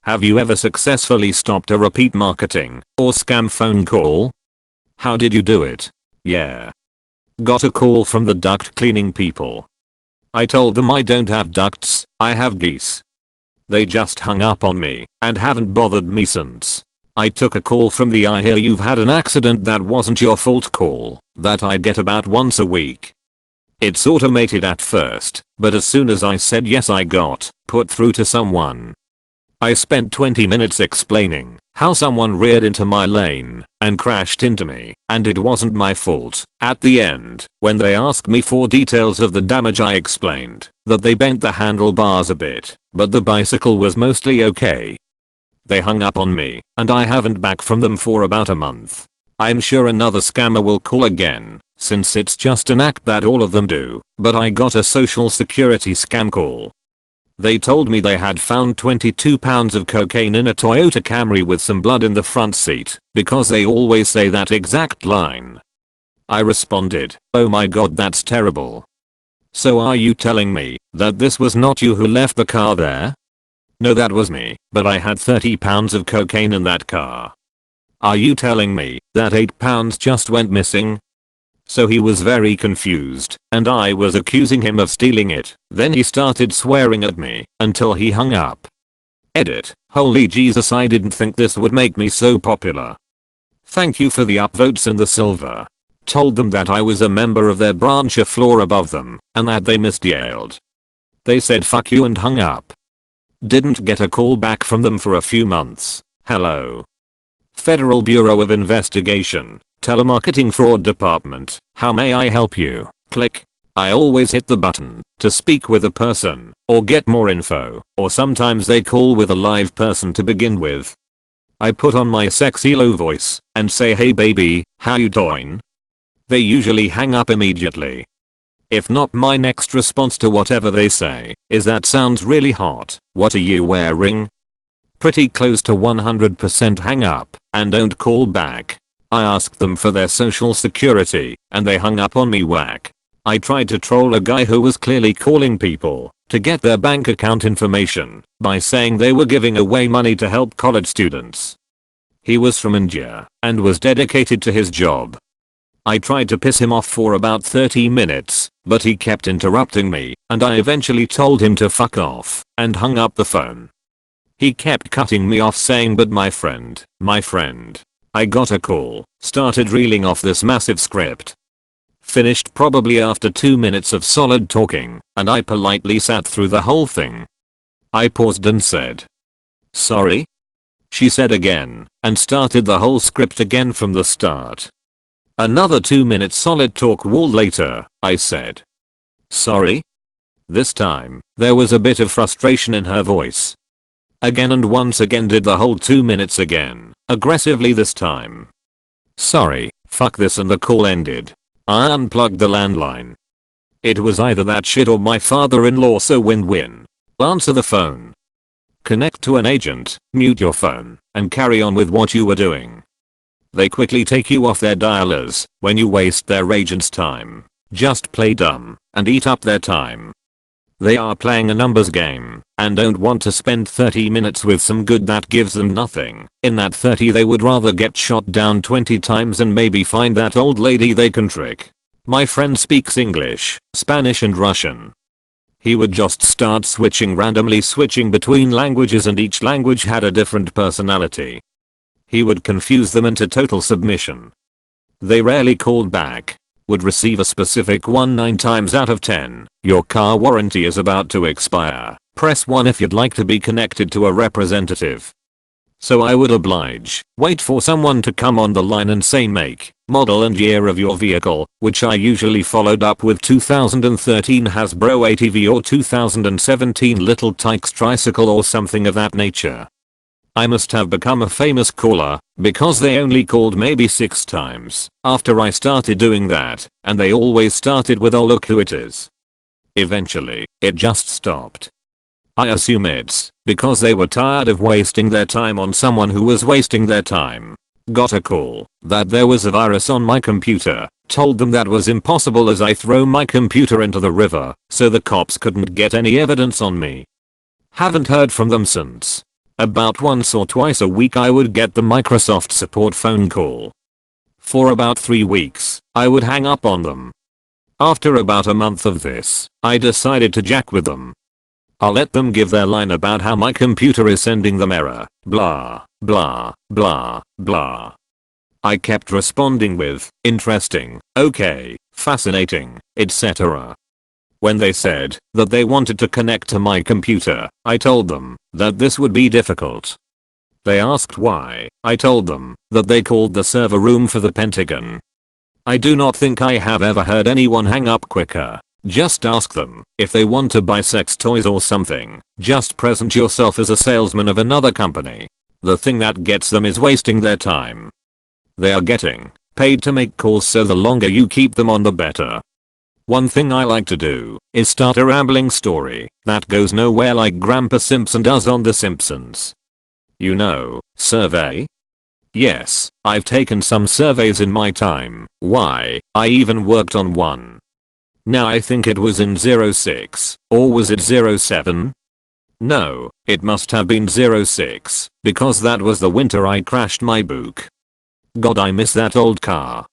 Have you ever successfully stopped a repeat marketing or scam phone call? How did you do it? Yeah. Got a call from the duct cleaning people. I told them I don't have ducts, I have geese. They just hung up on me and haven't bothered me since. I took a call from the "I hear you've had an accident that wasn't your fault" call that I get about once a week. It's automated at first, but as soon as I said yes I got put through to someone. I spent 20 minutes explaining how someone reared into my lane and crashed into me and it wasn't my fault. At the end, when they asked me for details of the damage, I explained that they bent the handlebars a bit, but the bicycle was mostly okay. They hung up on me and I haven't back from them for about a month. I'm sure another scammer will call again since it's just an act that all of them do, but I got a social security scam call. They told me they had found 22 pounds of cocaine in a Toyota Camry with some blood in the front seat, because they always say that exact line. I responded, "Oh my god, that's terrible. So are you telling me that this was not you who left the car there?" "No, that was me, but I had 30 pounds of cocaine in that car." "Are you telling me that 8 pounds just went missing?" So he was very confused, and I was accusing him of stealing it. Then he started swearing at me until he hung up. Edit. Holy Jesus, I didn't think this would make me so popular. Thank you for the upvotes and the silver. Told them that I was a member of their branch a floor above them and that they misdialed. They said fuck you and hung up. Didn't get a call back from them for a few months. Hello. Federal Bureau of Investigation. Telemarketing Fraud Department. How may I help you? Click. I always hit the button to speak with a person or get more info, or sometimes they call with a live person to begin with. I put on my sexy low voice and say, "Hey baby, how you doing?" They usually hang up immediately. If not, my next response to whatever they say is, "That sounds really hot, what are you wearing?" Pretty close to 100% hang up and don't call back. I asked them for their social security and they hung up on me. Whack. I tried to troll a guy who was clearly calling people to get their bank account information by saying they were giving away money to help college students. He was from India and was dedicated to his job. I tried to piss him off for about 30 minutes, but he kept interrupting me and I eventually told him to fuck off and hung up the phone. He kept cutting me off saying, "But my friend. I got a call, started reeling off this massive script. Finished probably after 2 minutes of solid talking, and I politely sat through the whole thing. I paused and said, "Sorry?" She said again, and started the whole script again from the start. Another 2 minutes solid talk wall later, I said, "Sorry?" This time, there was a bit of frustration in her voice. Again and once again did the whole 2 minutes again, aggressively this time. "Sorry, fuck this," and the call ended. I unplugged the landline. It was either that shit or my father-in-law, so win-win. Answer the phone. Connect to an agent, mute your phone, and carry on with what you were doing. They quickly take you off their dialers when you waste their agent's time. Just play dumb and eat up their time. They are playing a numbers game and don't want to spend 30 minutes with some good that gives them nothing. In that 30 they would rather get shot down 20 times and maybe find that old lady they can trick. My friend speaks English, Spanish and Russian. He would just start randomly switching between languages, and each language had a different personality. He would confuse them into total submission. They rarely called back. Would receive a specific one 9 times out of 10. "Your car warranty is about to expire. Press 1 if you'd like to be connected to a representative." So I would oblige, wait for someone to come on the line and say make, model and year of your vehicle, which I usually followed up with 2013 Hasbro ATV or 2017 Little Tikes tricycle or something of that nature. I must have become a famous caller because they only called maybe 6 times after I started doing that, and they always started with "Oh look who it is." Eventually, it just stopped. I assume it's because they were tired of wasting their time on someone who was wasting their time. Got a call that there was a virus on my computer. Told them that was impossible as I throw my computer into the river, so the cops couldn't get any evidence on me. Haven't heard from them since. About once or twice a week I would get the Microsoft support phone call. For about 3 weeks, I would hang up on them. After about a month of this, I decided to jack with them. I'll let them give their line about how my computer is sending them error, blah, blah, blah, blah. I kept responding with, interesting, okay, fascinating, etc. When they said that they wanted to connect to my computer, I told them that this would be difficult. They asked why. I told them that they called the server room for the Pentagon. I do not think I have ever heard anyone hang up quicker. Just ask them if they want to buy sex toys or something. Just present yourself as a salesman of another company. The thing that gets them is wasting their time. They are getting paid to make calls, so the longer you keep them on the better. One thing I like to do is start a rambling story that goes nowhere like Grandpa Simpson does on The Simpsons. You know, survey? Yes, I've taken some surveys in my time. Why, I even worked on one. Now I think it was in 06, or was it 07? No, it must have been 06, because that was the winter I crashed my book. God, I miss that old car.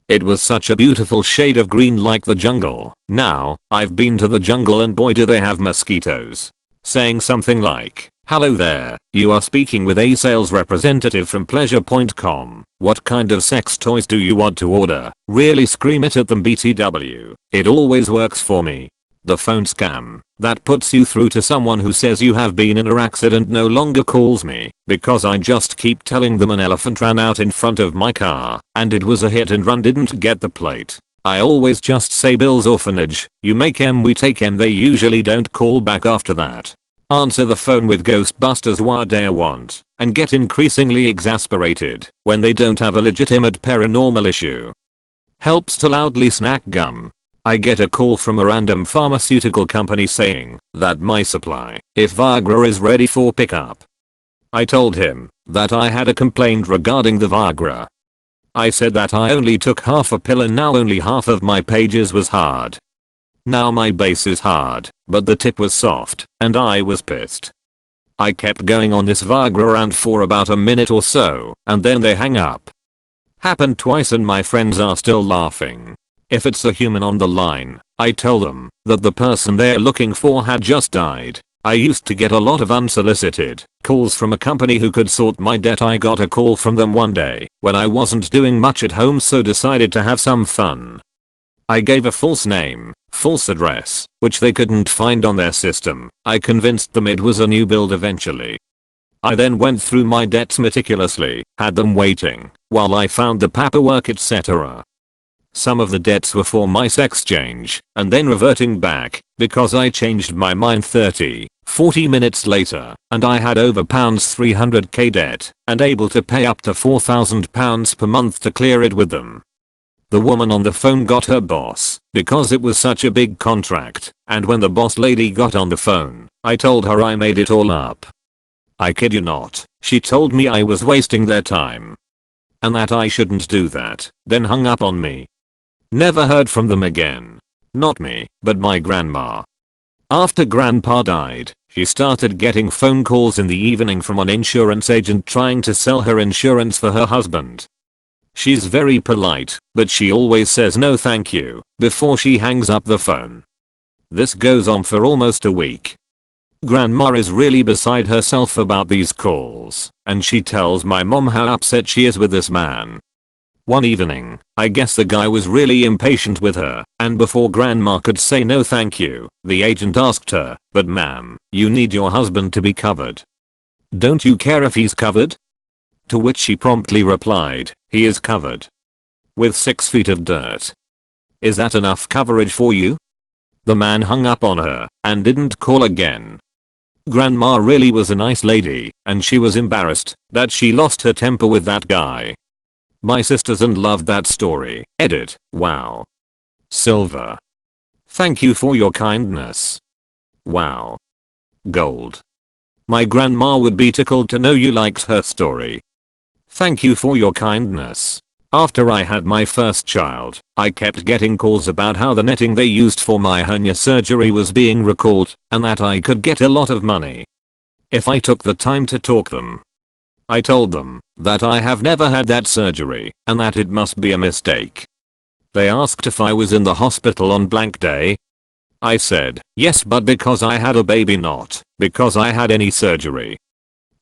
It was such a beautiful shade of green like the jungle. Now, I've been to the jungle and boy do they have mosquitoes. Saying something like, hello there, you are speaking with a sales representative from pleasure.com. What kind of sex toys do you want to order? Really scream it at them, BTW. It always works for me. The phone scam that puts you through to someone who says you have been in an accident no longer calls me because I just keep telling them an elephant ran out in front of my car and it was a hit and run, didn't get the plate. I always just say Bill's Orphanage, you make M we take M. They usually don't call back after that. Answer the phone with Ghostbusters what they want and get increasingly exasperated when they don't have a legitimate paranormal issue. Helps to loudly snack gum. I get a call from a random pharmaceutical company saying that my supply, if Viagra, is ready for pickup. I told him that I had a complaint regarding the Viagra. I said that I only took half a pill and now only half of my pages was hard. Now my base is hard, but the tip was soft, and I was pissed. I kept going on this Viagra rant for about a minute or so, and then they hang up. Happened twice and my friends are still laughing. If it's a human on the line, I tell them that the person they're looking for had just died. I used to get a lot of unsolicited calls from a company who could sort my debt. I got a call from them one day when I wasn't doing much at home, so decided to have some fun. I gave a false name, false address, which they couldn't find on their system. I convinced them it was a new build eventually. I then went through my debts meticulously, had them waiting while I found the paperwork, etc. Some of the debts were for my sex change, and then reverting back, because I changed my mind 30-40 minutes later, and I had over £300k debt, and able to pay up to £4,000 per month to clear it with them. The woman on the phone got her boss, because it was such a big contract, and when the boss lady got on the phone, I told her I made it all up. I kid you not, she told me I was wasting their time. And that I shouldn't do that, then hung up on me. Never heard from them again. Not me, but my grandma. After grandpa died, she started getting phone calls in the evening from an insurance agent trying to sell her insurance for her husband. She's very polite, but she always says no thank you before she hangs up the phone. This goes on for almost a week. Grandma is really beside herself about these calls, and she tells my mom how upset she is with this man. One evening, I guess the guy was really impatient with her, and before grandma could say no thank you, the agent asked her, but ma'am, you need your husband to be covered. Don't you care if he's covered? To which she promptly replied, he is covered. With 6 feet of dirt. Is that enough coverage for you? The man hung up on her, and didn't call again. Grandma really was a nice lady, and she was embarrassed that she lost her temper with that guy. My sisters and loved that story. Edit. Wow. Silver. Thank you for your kindness. Wow. Gold. My grandma would be tickled to know you liked her story. Thank you for your kindness. After I had my first child, I kept getting calls about how the netting they used for my hernia surgery was being recalled, and that I could get a lot of money. if I took the time to talk them. I told them that I have never had that surgery and that it must be a mistake. They asked if I was in the hospital on blank day. I said, yes, but because I had a baby, not because I had any surgery.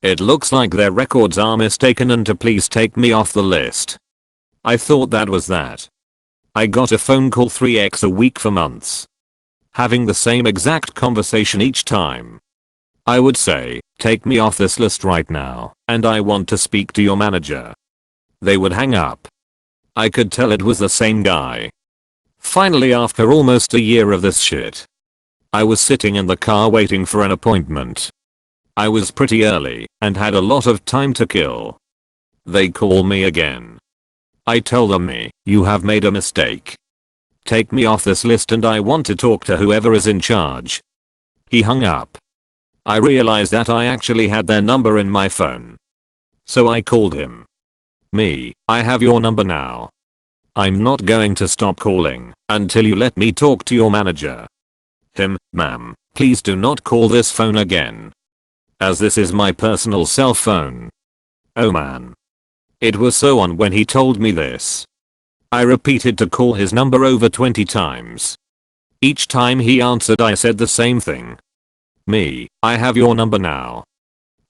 It looks like their records are mistaken and to please take me off the list. I thought that was that. I got a phone call 3x a week for months. Having the same exact conversation each time. I would say, take me off this list right now, and I want to speak to your manager. They would hang up. I could tell it was the same guy. Finally, after almost a year of this shit, I was sitting in the car waiting for an appointment. I was pretty early and had a lot of time to kill. They call me again. I tell them, you have made a mistake. Take me off this list and I want to talk to whoever is in charge. He hung up. I realized that I actually had their number in my phone. So I called him. I have your number now. I'm not going to stop calling until you let me talk to your manager. Him, ma'am, please do not call this phone again, as this is my personal cell phone. Oh man. It was so on when he told me this. I repeated to call his number over 20 times. Each time he answered I said the same thing. I have your number now.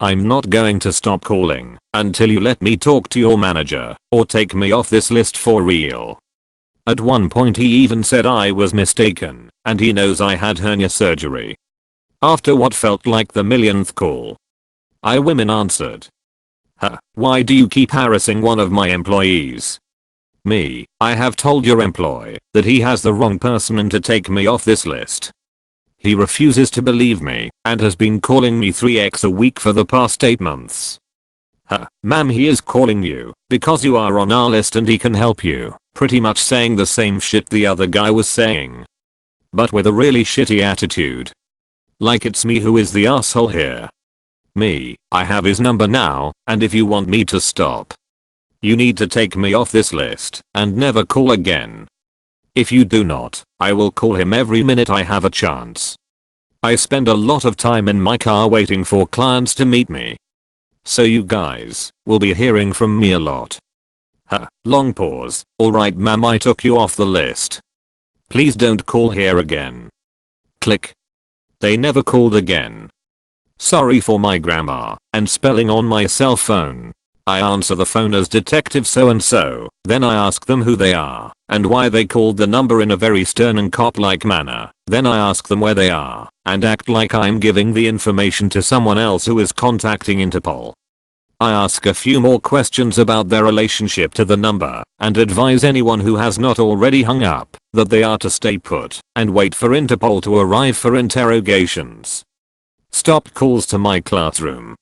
I'm not going to stop calling until you let me talk to your manager or take me off this list for real. At one point he even said I was mistaken and he knows I had hernia surgery. After what felt like the millionth call, women answered. Why do you keep harassing one of my employees? I have told your employee that he has the wrong person and to take me off this list. He refuses to believe me and has been calling me 3x a week for the past 8 months. Ma'am, he is calling you because you are on our list and he can help you, pretty much saying the same shit the other guy was saying, but with a really shitty attitude. Like it's me who is the asshole here. I have his number now, and if you want me to stop, you need to take me off this list and never call again. If you do not, I will call him every minute I have a chance. I spend a lot of time in my car waiting for clients to meet me. So you guys will be hearing from me a lot. Long pause. Alright ma'am, I took you off the list. Please don't call here again. Click. They never called again. Sorry for my grammar and spelling on my cell phone. I answer the phone as Detective so and so, then I ask them who they are and why they called the number in a very stern and cop-like manner. Then I ask them where they are and act like I'm giving the information to someone else who is contacting Interpol. I ask a few more questions about their relationship to the number and advise anyone who has not already hung up that they are to stay put and wait for Interpol to arrive for interrogations. Stopped calls to my classroom.